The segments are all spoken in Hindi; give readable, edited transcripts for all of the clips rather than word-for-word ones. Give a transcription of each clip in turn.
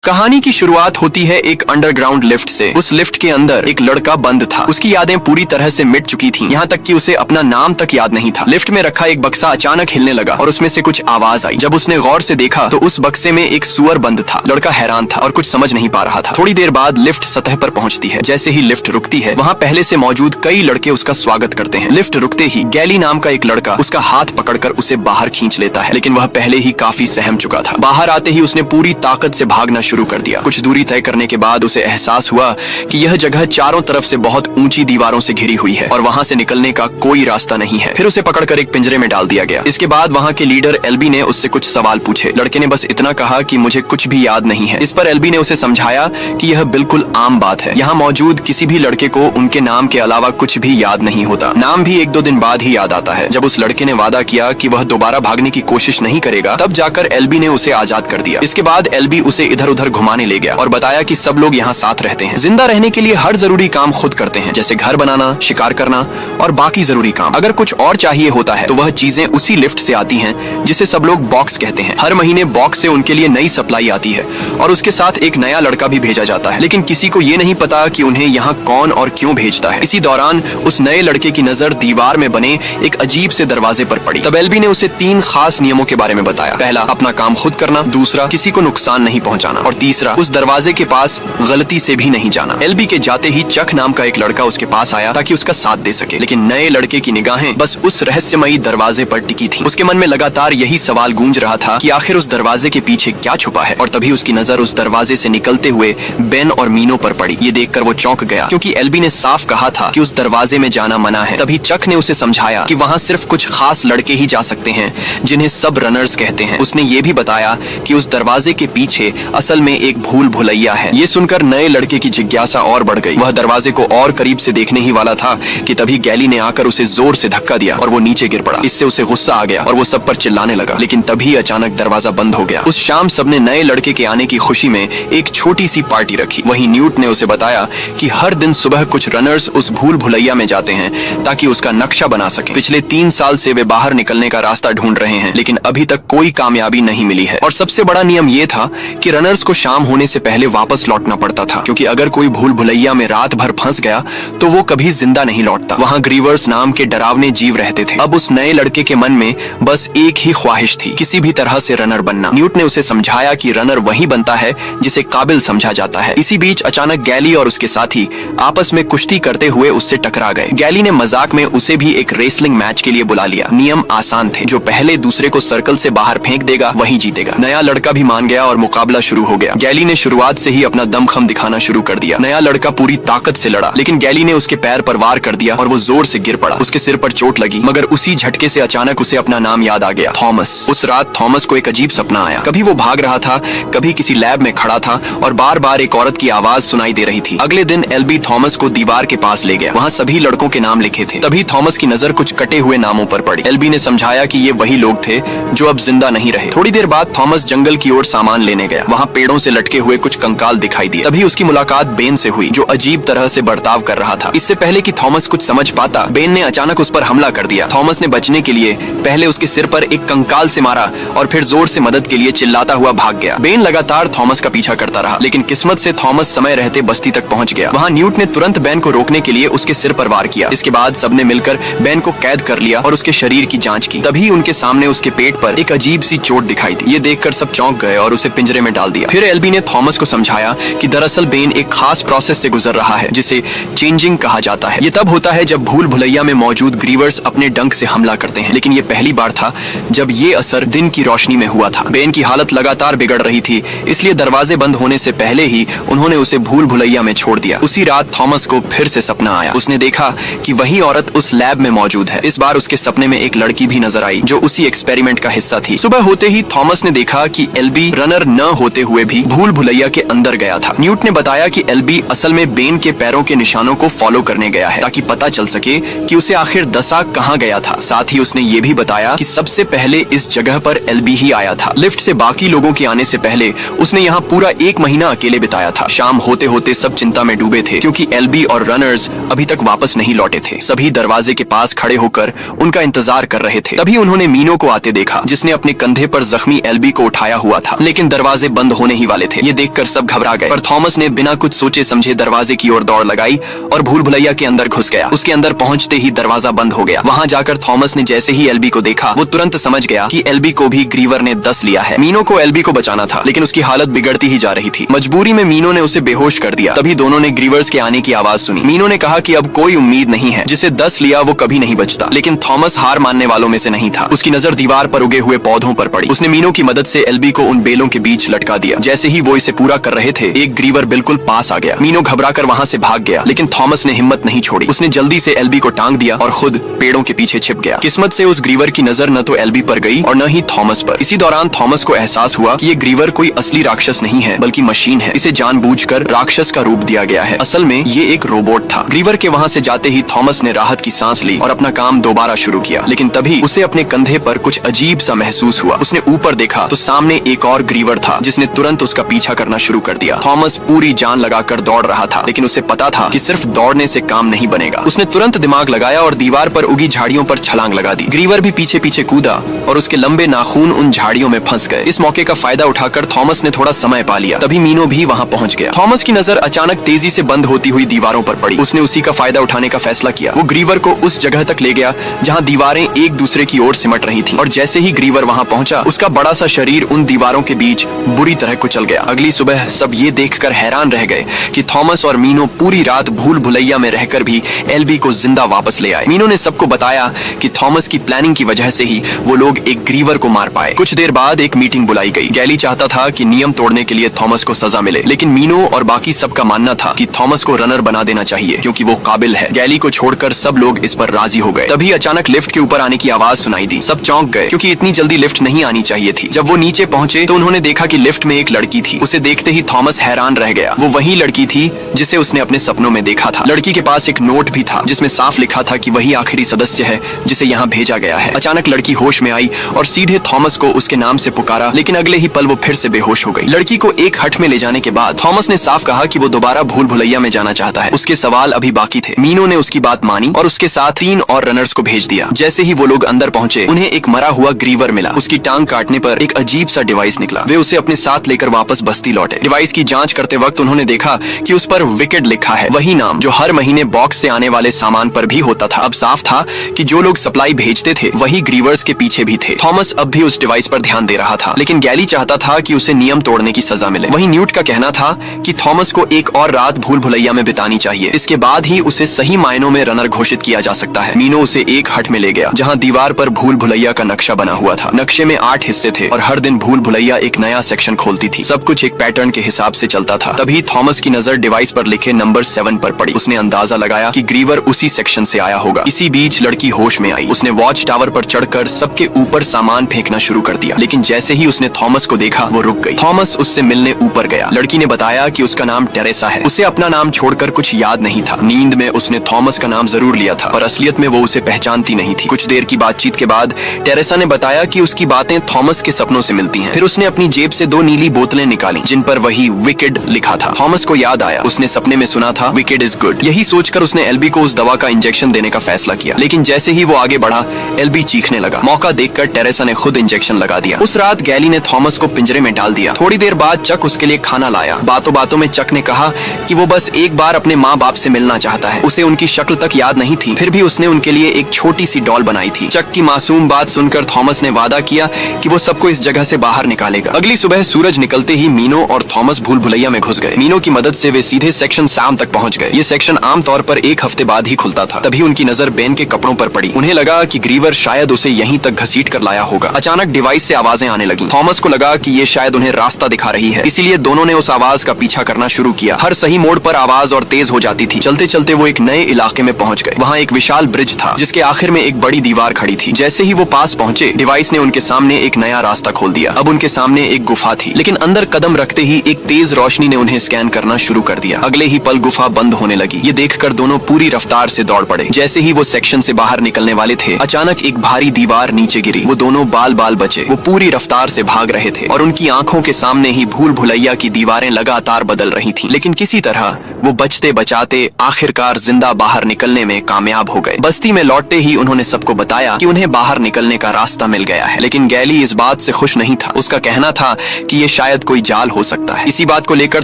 कहानी की शुरुआत होती है एक अंडरग्राउंड लिफ्ट से। उस लिफ्ट के अंदर एक लड़का बंद था। उसकी यादें पूरी तरह से मिट चुकी थीं, यहाँ तक कि उसे अपना नाम तक याद नहीं था। लिफ्ट में रखा एक बक्सा अचानक हिलने लगा और उसमें से कुछ आवाज आई। जब उसने गौर से देखा तो उस बक्से में एक सुअर बंद था। लड़का हैरान था और कुछ समझ नहीं पा रहा था। थोड़ी देर बाद लिफ्ट सतह पर पहुंचती है। जैसे ही लिफ्ट रुकती है, वहाँ पहले से मौजूद कई लड़के उसका स्वागत करते हैं। लिफ्ट रुकते ही गैली नाम का एक लड़का उसका हाथ पकड़कर उसे बाहर खींच लेता है, लेकिन वह पहले ही काफी सहम चुका था। बाहर आते ही उसने पूरी ताकत से भागना शुरू कर दिया। कुछ दूरी तय करने के बाद उसे एहसास हुआ कि यह जगह चारों तरफ से बहुत ऊंची दीवारों से घिरी हुई है और वहां से निकलने का कोई रास्ता नहीं है। फिर उसे पकड़कर एक पिंजरे में डाल दिया गया। इसके बाद वहां के लीडर एल्बी ने उससे कुछ सवाल पूछे। लड़के ने बस इतना कहा कि मुझे कुछ भी याद नहीं है। इस पर एल्बी ने उसे समझाया कि यह बिल्कुल आम बात है। यहाँ मौजूद किसी भी लड़के को उनके नाम के अलावा कुछ भी याद नहीं होता। नाम भी 1-2 दिन बाद ही याद आता है। जब उस लड़के ने वादा किया कि वह दोबारा भागने की कोशिश नहीं करेगा, तब जाकर एल्बी ने उसे आजाद कर दिया। इसके बाद एल्बी उसे इधर उधर घुमाने ले गया और बताया कि सब लोग यहाँ साथ रहते हैं। जिंदा रहने के लिए हर जरूरी काम खुद करते हैं, जैसे घर बनाना, शिकार करना और बाकी जरूरी काम। अगर कुछ और चाहिए होता है तो वह चीजें उसी लिफ्ट से आती हैं, जिसे सब लोग बॉक्स कहते हैं। हर महीने बॉक्स से उनके लिए नई सप्लाई आती है और उसके साथ एक नया लड़का भी भेजा जाता है, लेकिन किसी को ये नहीं पता कि उन्हें यहाँ कौन और क्यों भेजता है। इसी दौरान उस नए लड़के की नजर दीवार में बने एक अजीब से दरवाजे पर पड़ी। तब एल्बी ने उसे 3 खास नियमों के बारे में बताया। पहला, अपना काम खुद करना। दूसरा, किसी को नुकसान नहीं पहुंचाना। और तीसरा, उस दरवाजे के पास गलती से भी नहीं जाना। एल्बी के जाते ही चक नाम का एक लड़का उसके पास आया ताकि उसका साथ दे सके, लेकिन नए लड़के की निगाहें बस उस रहस्यमयी दरवाजे पर टिकी थीं। उसके मन में लगातार यही सवाल गूंज रहा था कि आखिर उस दरवाजे के पीछे क्या छुपा है। और तभी उसकी नजर उस दरवाजे से निकलते हुए बेन और मीनो पर पड़ी। ये देखकर वो चौंक गया, क्योंकि एल्बी ने साफ कहा था कि उस दरवाजे में जाना मना है। तभी चक ने उसे समझाया कि वहाँ सिर्फ कुछ खास लड़के ही जा सकते हैं, जिन्हें सब रनर्स कहते हैं। उसने ये भी बताया कि उस दरवाजे के पीछे असल में एक भूल भुलैया है। ये सुनकर नए लड़के की जिज्ञासा और बढ़ गई। वह दरवाजे को और करीब से देखने ही वाला था कि तभी गैली ने आकर उसे जोर से धक्का दिया और वो नीचे गिर पड़ा। इससे उसे गुस्सा आ गया और वो सब पर चिल्लाने लगा, लेकिन तभी अचानक दरवाजा बंद हो गया। उस शाम सबने नए लड़के के आने की खुशी में एक छोटी सी पार्टी रखी। वहीं न्यूट ने उसे बताया कि हर दिन सुबह कुछ रनर्स उस भूल भुलैया में जाते हैं ताकि उसका नक्शा बना सके। पिछले 3 साल से वे बाहर निकलने का रास्ता ढूंढ रहे हैं, लेकिन अभी तक कोई कामयाबी नहीं मिली है। और सबसे बड़ा नियम ये था कि रनर्स को शाम होने से पहले वापस लौटना पड़ता था, क्योंकि अगर कोई भूल भुलैया में रात भर फंस गया तो वो कभी जिंदा नहीं लौटता। वहाँ ग्रीवर्स नाम के डरावने जीव रहते थे। अब उस नए लड़के के मन में बस एक ही ख्वाहिश थी, किसी भी तरह से रनर बनना। न्यूट ने उसे समझाया कि रनर वही बनता है जिसे काबिल समझा जाता है। इसी बीच अचानक गैली और उसके साथी आपस में कुश्ती करते हुए उससे टकरा गए। गैली ने मजाक में उसे भी एक रेसलिंग मैच के लिए बुला लिया। नियम आसान थे, जो पहले दूसरे को सर्कल से बाहर फेंक देगा वही जीतेगा। नया लड़का भी मान गया और मुकाबला शुरू हो गया। गैली ने शुरुआत से ही अपना दमखम दिखाना शुरू कर दिया। नया लड़का पूरी ताकत से लड़ा, लेकिन गैली ने उसके पैर पर वार कर दिया और वो जोर से गिर पड़ा। उसके सिर पर चोट लगी, मगर उसी झटके से अचानक उसे अपना नाम याद आ गया, थॉमस। उस रात थॉमस को एक अजीब सपना आया। कभी वो भाग रहा था, कभी किसी लैब में खड़ा था और बार बार एक औरत की आवाज सुनाई दे रही थी। अगले दिन एल्बी थॉमस को दीवार के पास ले गया। वहाँ सभी लड़कों के नाम लिखे थे। तभी थॉमस की नजर कुछ कटे हुए नामों पर पड़ी। एल्बी ने समझाया कि ये वही लोग थे जो अब जिंदा नहीं रहे। थोड़ी देर बाद थॉमस जंगल की ओर सामान लेने गया। वहाँ पेड़ों से लटके हुए कुछ कंकाल दिखाई दिए। तभी उसकी मुलाकात बेन से हुई, जो अजीब तरह से बर्ताव कर रहा था। इससे पहले कि थॉमस कुछ समझ पाता, बेन ने अचानक उस पर हमला कर दिया। थॉमस ने बचने के लिए पहले उसके सिर पर एक कंकाल से मारा और फिर जोर से मदद के लिए चिल्लाता हुआ भाग गया। बेन लगातार थॉमस का पीछा करता रहा, लेकिन किस्मत से थॉमस समय रहते बस्ती तक पहुंच गया। वहां न्यूट ने तुरंत बेन को रोकने के लिए उसके सिर पर वार किया। इसके बाद सबने मिलकर बेन को कैद कर लिया और उसके शरीर की जांच की। तभी उनके सामने उसके पेट पर एक अजीब सी चोट दिखाई दी। ये देखकर सब चौंक गए और उसे पिंजरे में डाल दिया। फिर एल्बी ने थॉमस को समझाया कि दरअसल बेन एक खास प्रोसेस से गुजर रहा है, जिसे चेंजिंग कहा जाता है। ये तब होता है जब भूल भुलैया में मौजूद ग्रीवर्स अपने डंक से हमला करते हैं, लेकिन ये पहली बार था जब ये असर दिन की रोशनी में हुआ था। बेन की हालत लगातार बिगड़ रही थी, इसलिए दरवाजे बंद होने से पहले ही उन्होंने उसे भूल भुलैया में छोड़ दिया। उसी रात थॉमस को फिर से सपना आया। उसने देखा कि वही औरत उस लैब में मौजूद है। इस बार उसके सपने में एक लड़की भी नजर आई, जो उसी एक्सपेरिमेंट का हिस्सा थी। सुबह होते ही थॉमस ने देखा कि एल्बी रनर न होते हुए भी भूल भुलैया के अंदर गया था। न्यूट ने बताया कि एल्बी असल में बेन के पैरों के निशानों को फॉलो करने गया है, ताकि पता चल सके कि उसे आखिर दशा कहाँ गया था। साथ ही उसने ये भी बताया कि सबसे पहले इस जगह पर एल्बी ही आया था। लिफ्ट से बाकी लोगों के आने से पहले उसने यहाँ पूरा 1 महीना अकेले बिताया था। शाम होते होते सब चिंता में डूबे थे, क्योंकि एल्बी और रनर्स अभी तक वापस नहीं लौटे थे। सभी दरवाजे के पास खड़े होकर उनका इंतजार कर रहे थे। तभी उन्होंने मीनो को आते देखा, जिसने अपने कंधे पर जख्मी एल्बी को उठाया हुआ था, लेकिन दरवाजे बंद होने होने ही वाले थे। ये देखकर सब घबरा गए, पर थॉमस ने बिना कुछ सोचे समझे दरवाजे की ओर दौड़ लगाई और भूल भुलैया के अंदर घुस गया। उसके अंदर पहुंचते ही दरवाजा बंद हो गया। वहां जाकर थॉमस ने जैसे ही एल्बी को देखा, वो तुरंत समझ गया कि एल्बी को भी ग्रीवर ने दस लिया है। मीनो को एल्बी को बचाना था, लेकिन उसकी हालत बिगड़ती ही जा रही थी। मजबूरी में मीनो ने उसे बेहोश कर दिया। तभी दोनों ने ग्रीवर्स के आने की आवाज सुनी। मीनो ने कहा कि अब कोई उम्मीद नहीं है, जिसे 10 लिया वो कभी नहीं बचता। लेकिन थॉमस हार मानने वालों में से नहीं था। उसकी नजर दीवार पर उगे हुए पौधों पर पड़ी। उसने मीनो की मदद से एल्बी को उन बेलों के बीच लटका दिया। जैसे ही वो इसे पूरा कर रहे थे, एक ग्रीवर बिल्कुल पास आ गया। मीनो घबराकर वहां से भाग गया, लेकिन थॉमस ने हिम्मत नहीं छोड़ी। उसने जल्दी से एल्बी को टांग दिया और खुद पेड़ों के पीछे छिप गया। किस्मत से उस ग्रीवर की नजर न तो एल्बी पर गई और न ही थॉमस पर। इसी दौरान थॉमस को एहसास हुआ कि ये ग्रीवर कोई असली राक्षस नहीं है, बल्कि मशीन है। इसे जानबूझकर राक्षस का रूप दिया गया है। असल में ये एक रोबोट था। ग्रीवर के वहां से जाते ही थॉमस ने राहत की सांस ली और अपना काम दोबारा शुरू किया। लेकिन तभी उसे अपने कंधे पर कुछ अजीब सा महसूस हुआ। उसने ऊपर देखा तो सामने एक और ग्रीवर था, जिसने तुरंत उसका पीछा करना शुरू कर दिया। थॉमस पूरी जान लगाकर दौड़ रहा था, लेकिन उसे पता था कि सिर्फ दौड़ने से काम नहीं बनेगा। उसने तुरंत दिमाग लगाया और दीवार पर उगी झाड़ियों पर छलांग लगा दी। ग्रीवर भी पीछे पीछे कूदा और उसके लंबे नाखून उन झाड़ियों में फंस गए। इस मौके का फायदा उठाकर थॉमस ने थोड़ा समय पा लिया। तभी मीनो भी वहां पहुंच गया। थॉमस की नजर अचानक तेजी से बंद होती हुई दीवारों पर पड़ी। उसने उसी का फायदा उठाने का फैसला किया। वो ग्रीवर को उस जगह तक ले गया जहां दीवारें एक दूसरे की ओर सिमट रही थीं। और जैसे ही ग्रीवर वहां पहुंचा, उसका बड़ा सा शरीर उन दीवारों के बीच बुरी तरह कुचल गया। अगली सुबह सब ये देखकर हैरान रह गए कि थॉमस और मीनो पूरी रात भूल भुलैया में रहकर भी एल्बी को जिंदा वापस ले आए। मीनो ने सबको बताया कि थॉमस की प्लानिंग की वजह से ही वो लोग एक ग्रीवर को मार पाए। कुछ देर बाद एक मीटिंग बुलाई गई। गैली चाहता था कि नियम तोड़ने के लिए थॉमस को सजा मिले, लेकिन मीनो और बाकी सबका मानना था कि थॉमस को रनर बना देना चाहिए, क्योंकि वो काबिल है। गैली को छोड़कर सब लोग इस पर राजी हो गए। तभी अचानक लिफ्ट के ऊपर आने की आवाज सुनाई दी। सब चौंक गए, क्योंकि इतनी जल्दी लिफ्ट नहीं आनी चाहिए थी। जब वो नीचे पहुंचे तो उन्होंने देखा कि लिफ्ट में एक लड़की थी। उसे देखते ही थॉमस हैरान रह गया। वो वही लड़की थी जिसे उसने अपने सपनों में देखा था। लड़की के पास एक नोट भी था, जिसमें साफ लिखा था कि वही आखिरी सदस्य है जिसे यहाँ भेजा गया है। अचानक लड़की होश में आई और सीधे थॉमस को उसके नाम से पुकारा, लेकिन अगले ही पल वो फिर से बेहोश हो गई। लड़की को एक हट में ले जाने के बाद थॉमस ने साफ कहा कि वो दोबारा भूल भुलैया में जाना चाहता है। उसके सवाल अभी बाकी थे। मीनो ने उसकी बात मानी और उसके साथ 3 और रनर्स को भेज दिया। जैसे ही वो लोग अंदर पहुंचे, उन्हें एक मरा हुआ ग्रीवर मिला। उसकी टांग काटने पर एक अजीब सा डिवाइस निकला। वे उसे अपने साथ लेकर वापस बस्ती लौटे। डिवाइस की जांच करते वक्त उन्होंने देखा कि उस पर विकेड लिखा है, वही नाम जो हर महीने बॉक्स से आने वाले सामान पर भी होता था। अब साफ था कि जो लोग सप्लाई भेजते थे वही ग्रीवर्स के पीछे भी थे। थॉमस अब भी उस डिवाइस पर ध्यान दे रहा था, लेकिन गैली चाहता था कि उसे नियम तोड़ने की सजा मिले। वहीं न्यूट का कहना था कि थॉमस को एक और रात भूल भुलैया में बितानी चाहिए। इसके बाद ही उसे सही मायनों में रनर घोषित किया जा सकता है। मीनो उसे एक हट में ले गया जहां दीवार पर भूल भुलैया का नक्शा बना हुआ था। नक्शे में 8 हिस्से थे और हर दिन भूल भुलैया एक नया सेक्शन खोलती थी। सब कुछ एक पैटर्न के हिसाब से चलता था। तभी थॉमस की नजर डिवाइस पर लिखे नंबर 7 पर पड़ी। उसने अंदाजा लगाया कि ग्रीवर उसी सेक्शन से आया होगा। इसी बीच लड़की होश में आई। उसने वॉच टावर पर चढ़कर सबके ऊपर सामान फेंकना शुरू कर दिया, लेकिन जैसे ही उसने थॉमस को देखा वो रुक गई। थॉमस उससे मिलने ऊपर गया। लड़की ने बताया कि उसका नाम टेरेसा है। उसे अपना नाम छोड़कर कुछ याद नहीं था। नींद में उसने थॉमस का नाम जरूर लिया था, पर असलियत में वो उसे पहचानती नहीं थी। कुछ देर की बातचीत के बाद टेरेसा ने बताया कि उसकी बातें थॉमस के सपनों से मिलती हैं। फिर उसने अपनी जेब से 2 नीली बोतलें निकाली जिन पर वही विकेड लिखा था। थॉमस को याद आया, उसने सपने में सुना था विकेड इज गुड। यही सोचकर उसने एल्बी को उस दवा का इंजेक्शन देने का फैसला किया, लेकिन जैसे ही वो आगे बढ़ा, एल्बी चीखने लगा। मौका देखकर टेरेसा ने खुद इंजेक्शन लगा दिया। उस रात गैली ने थॉमस को पिंजरे में डाल दिया। थोड़ी देर बाद चक उसके लिए खाना लाया। बातों बातों में चक ने कहा कि वो बस एक बार अपने माँ बाप से मिलना चाहता है। उसे उनकी शक्ल तक याद नहीं थी, फिर भी उसने उनके लिए एक छोटी सी डॉल बनाई थी। चक की मासूम बात सुनकर थॉमस ने वादा किया कि वो सबको इस जगह से बाहर निकालेगा। अगली सुबह सूरज निकलते ही मीनो और थॉमस भूल भुलैया में घुस गए। मीनो की मदद से वे सीधे सेक्शन शाम तक पहुंच गए। ये सेक्शन आमतौर पर 1 हफ्ते बाद ही खुलता था। तभी उनकी नजर बेन के कपड़ों पर पड़ी। उन्हें लगा कि ग्रीवर शायद उसे यहीं तक घसीट कर लाया होगा। अचानक डिवाइस से आवाजें आने लगी। थॉमस को लगा कि ये शायद उन्हें रास्ता दिखा रही है, इसीलिए दोनों ने उस आवाज का पीछा करना शुरू किया। हर सही मोड़ पर आवाज और तेज हो जाती थी। चलते चलते वो एक नए इलाके में पहुंच गए। वहाँ एक विशाल ब्रिज था जिसके आखिर में एक बड़ी दीवार खड़ी थी। जैसे ही वो पास पहुंचे, डिवाइस ने उनके सामने एक नया रास्ता खोल दिया। अब उनके सामने एक गुफा थी, लेकिन अंदर कदम रखते ही एक तेज रोशनी ने उन्हें स्कैन करना शुरू कर दिया। अगले ही पल गुफा बंद होने लगी। ये देखकर दोनों पूरी रफ्तार से दौड़ पड़े। जैसे ही वो सेक्शन से बाहर निकलने वाले थे, अचानक एक भारी दीवार नीचे गिरी। वो दोनों बाल बाल बचे। वो पूरी रफ्तार से भाग रहे थे और उनकी आंखों के सामने ही भूल भुलैया की दीवारें लगातार बदल रही थीं। लेकिन किसी तरह वो बचते बचाते आखिरकार जिंदा बाहर निकलने में कामयाब हो गए। बस्ती में लौटते ही उन्होंने सबको बताया कि उन्हें बाहर निकलने का रास्ता मिल गया है। लेकिन गैली इस बात से खुश नहीं था। उसका कहना था कि ये शायद कोई जाल हो सकता है। इसी बात को लेकर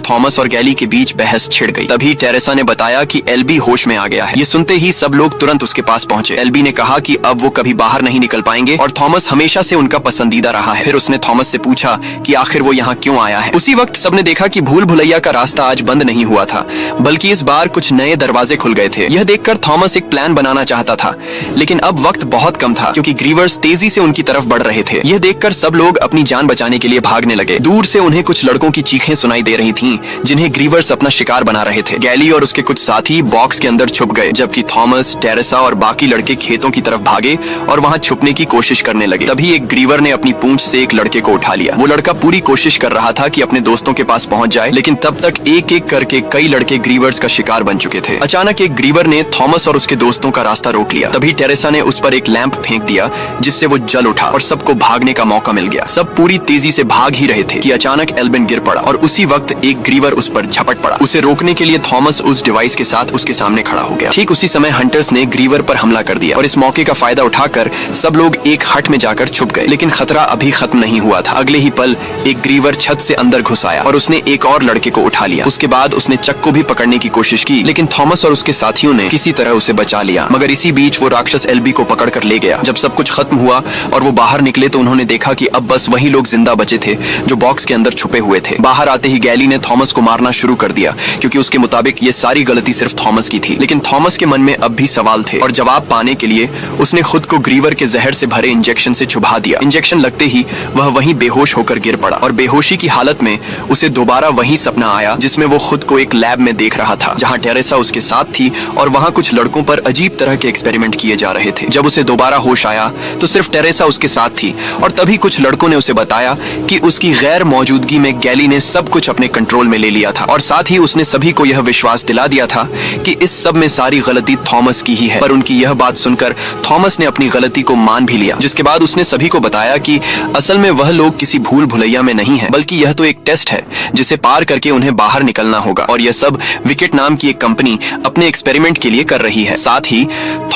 थॉमस और गैली के बीच बहस छिड़ गई। तभी टेरेसा ने बताया कि एल्बी होश में आ गया है। ये सुनते ही सब लोग तुरंत उसके पास पहुंचे। एल्बी ने कहा कि अब वो कभी बाहर नहीं निकल पाएंगे और थॉमस हमेशा से उनका पसंदीदा रहा है। फिर उसने थॉमस से पूछा कि आखिर वो यहाँ क्यों आया है। उसी वक्त सबने देखा कि भूल भुलैया का रास्ता आज बंद नहीं हुआ था, बल्कि इस बार कुछ नए दरवाजे खुल गए थे। यह देखकर थॉमस एक प्लान बनाना चाहता था, लेकिन अब वक्त बहुत कम था क्योंकि ग्रीवर्स तेजी से उनकी तरफ बढ़ रहे थे। यह देखकर सब लोग अपनी जान बचाने के लिए भागने लगे। दूर से उन्हें कुछ लड़कों की चीखें सुनाई दे रही थीं, जिन्हें ग्रीवर्स अपना शिकार बना रहे थे। गैली और उसके कुछ साथी बॉक्स के अंदर छुप गए, जबकि थॉमस, टेरेसा और बाकी लड़के खेतों की तरफ भागे और वहां छुपने की कोशिश करने लगे। तभी एक ग्रीवर ने अपनी पूंछ से एक लड़के को उठा लिया। वो लड़का पूरी कोशिश कर रहा था कि अपने दोस्तों के पास पहुंच जाए, लेकिन तब तक एक एक करके कई लड़के ग्रीवर्स का शिकार बन चुके थे। अचानक एक ग्रीवर ने थॉमस और उसके दोस्तों का रास्ता रोक लिया। तभी टेरेसा ने उस पर एक लैंप फेंक दिया, जिससे वो जल उठा और सबको भागने का मौका मिल गया। सब पूरी तेजी से भाग ही रहे थे कि अचानक एल्बिन गिर पड़ा और उसी वक्त एक ग्रीवर उस पर झपट पड़ा। उसे रोकने के लिए थॉमस उस डिवाइस के साथ उसके सामने खड़ा हो गया। ठीक उसी समय हंटर्स ने ग्रीवर पर हमला कर दिया और इस मौके का फायदा उठाकर सब लोग एक हट में जाकर छुप गए। लेकिन खतरा अभी खत्म नहीं हुआ था। अगले ही पल एक ग्रीवर छत से अंदर घुस आया और उसने एक और लड़के को उठा लिया। उसके बाद उसने चक को भी पकड़ने की कोशिश की, लेकिन थॉमस और उसके साथियों ने किसी तरह उसे बचा लिया। मगर इसी बीच वो राक्षस एल्बी को पकड़ कर ले गया। जब सब कुछ खत्म हुआ और वो बाहर निकले तो उन्होंने देखा कि अब बस वही लोग जिंदा बचे थे जो बॉक्स के अंदर छुपे हुए थे। बाहर आते ही गैली ने थॉमस को मारना शुरू कर दिया, क्योंकि उसके मुताबिक ये सारी गलती सिर्फ थॉमस की थी। लेकिन थॉमस के मन में अब भी सवाल थे और जवाब पाने के लिए उसने खुद को ग्रीवर के जहर से भरे इंजेक्शन से चुभा दिया। इंजेक्शन लगते ही वह वहीं बेहोश होकर गिर पड़ा और बेहोशी की हालत में उसे दोबारा वही सपना आया जिसमें वो खुद को एक लैब में देख रहा था, जहां टेरेसा उसके साथ थी और वहां कुछ लड़कों पर अजीब तरह के एक्सपेरिमेंट किए जा रहे थे। जब उसे दोबारा होश आया तो सिर्फ टेरेसा उसके साथ थी और तभी कुछ लड़कों ने उसे बताया कि उसकी गैर मौजूदगी में गैली ने सब कुछ अपने कंट्रोल में ले लिया था और साथ ही उसने सभी को यह विश्वास दिला दिया था कि इस सब में सारी गलती थॉमस की ही है। पर उनकी यह बात सुनकर थॉमस ने अपनी गलती को मान भी लिया, जिसके बाद उसने सभी को बताया कि असल में वह लोग किसी भूल भुलैया में नहीं है, बल्कि यह तो एक टेस्ट है जिसे पार करके उन्हें बाहर निकलना होगा और यह सब विकेट नाम की एक कंपनी अपने एक्सपेरिमेंट के लिए कर रही है। साथ ही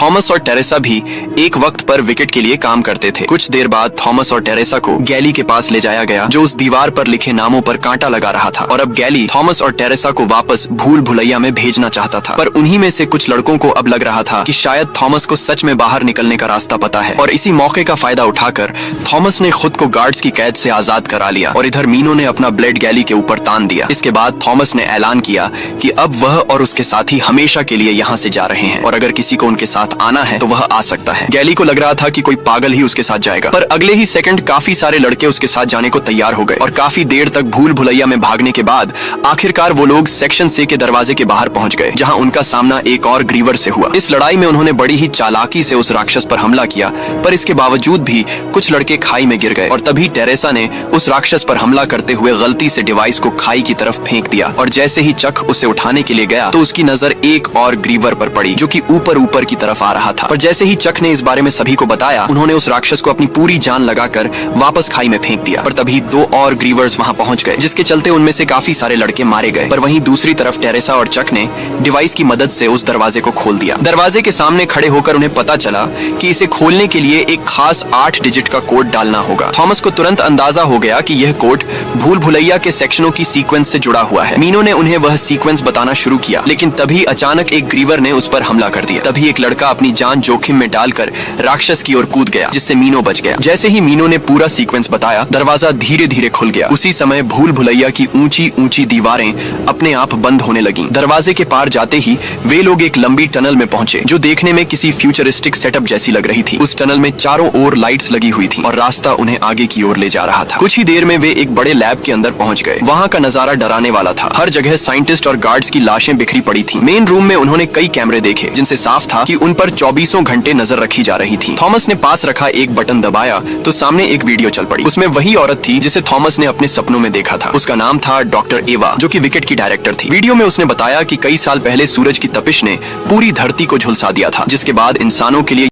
थॉमस और टेरेसा भी एक वक्त पर विकेट के लिए काम करते थे। कुछ देर बाद थॉमस और टेरेसा को गैली के पास ले जाया गया, जो उस दीवार पर लिखे नामों पर कांटा लगा रहा था और अब गैली थॉमस और टेरेसा को वापस भूल भुलैया में भेजना चाहता था। पर उन्हीं में से कुछ लड़कों को अब लग रहा था कि शायद थॉमस को सच में बाहर निकलने का रास्ता पता है और इसी मौके का फायदा उठाकर थॉमस ने खुद को गार्ड्स की कैद से आजाद करा लिया और इधर मीनो ने अपना ब्लेड गैली के ऊपर तान दिया। इसके बाद थॉमस ने ऐलान किया कि अब वह और उसके साथी हमेशा के लिए यहाँ से जा रहे हैं और अगर किसी को उनके साथ आना है तो वह आ सकता है। गैली को लग रहा था कि कोई पागल ही उसके साथ जाएगा, पर अगले ही सेकंड काफी सारे लड़के उसके साथ जाने को तैयार हो गए और काफी देर तक भूल भुलैया में भागने के बाद आखिरकार वो लोग सेक्शन C के दरवाजे के बाहर पहुंच गए, जहां उनका सामना एक और ग्रीवर से हुआ। इस लड़ाई में उन्होंने बड़ी ही चालाकी से उस राक्षस पर हमला किया, पर इसके बावजूद भी कुछ लड़के खाई में गिर गए और तभी टेरेसा ने उस राक्षस पर हमला करते हुए गलती से डिवाइस को खाई की तरफ फेंक दिया और जैसे ही चक उसे उठाने के लिए गया तो उसकी नजर एक और ग्रीवर पर पड़ी, जो कि ऊपर की तरफ आ रहा था। पर जैसे ही चक ने इस बारे में सभी को बताया, उन्होंने उस राक्षस को अपनी पूरी जान लगाकर वापस खाई में फेंक दिया। पर तभी दो और ग्रीवर्स वहां पहुंच गए, जिसके चलते उनमें से काफी सारे लड़के मारे गए। पर वहीं दूसरी तरफ टेरेसा और चक ने डिवाइस की मदद से उस दरवाजे को खोल दिया। दरवाजे के सामने खड़े होकर उन्हें पता चला कि इसे खोलने के लिए एक खास 8 डिजिट का कोड डालना होगा। थॉमस को तुरंत अंदाजा हो गया कि यह कोड भूल भुलैया के सेक्शनों की सीक्वेंस से जुड़ा हुआ है। मीनो ने उन्हें वह सीक्वेंस बताना शुरू किया, लेकिन तभी अचानक एक ग्रीवर ने उस पर हमला कर दिया। तभी एक लड़का अपनी जान जोखिम में डालकर राक्षस की ओर कूद गया, जिससे मीनो बच गया। जैसे ही मीनो ने पूरा सीक्वेंस बताया, दरवाजा धीरे धीरे खुल गया। उसी समय भूल भुलैया की ऊंची ऊंची दीवारें अपने आप बंद होने लगी। दरवाजे के पार जाते ही वे लोग एक लंबी टनल में पहुंचे, जो देखने में किसी फ्यूचरिस्टिक सेटअप जैसी लग रही थी। उस टनल में चारों ओर लाइट्स लगी हुई थी और रास्ता उन्हें आगे की ओर ले जा रहा था। कुछ ही देर में वे एक बड़े लैब के अंदर पहुंच गए। वहां का नजारा डराने वाला था। हर जगह साइंटिस्ट और गार्ड्स की लाशें बिखरी पड़ी थी। मेन रूम में उन्होंने कई कैमरे देखे, जिनसे साफ था कि उन पर 24 घंटे नजर रखी जा रही थी। थॉमस ने पास रखा एक बटन दबाया तो सामने एक वीडियो चल पड़ी। उसमें वही औरत थी जिसे थॉमस ने अपने सपनों में देखा था। उसका नाम था डॉक्टर एवा, जो कि विकेट की डायरेक्टर थी। वीडियो में उसने बताया कि कई साल पहले सूरज की तपिश ने पूरी धरती को झुलसा दिया था, जिसके बाद इंसानों के लिए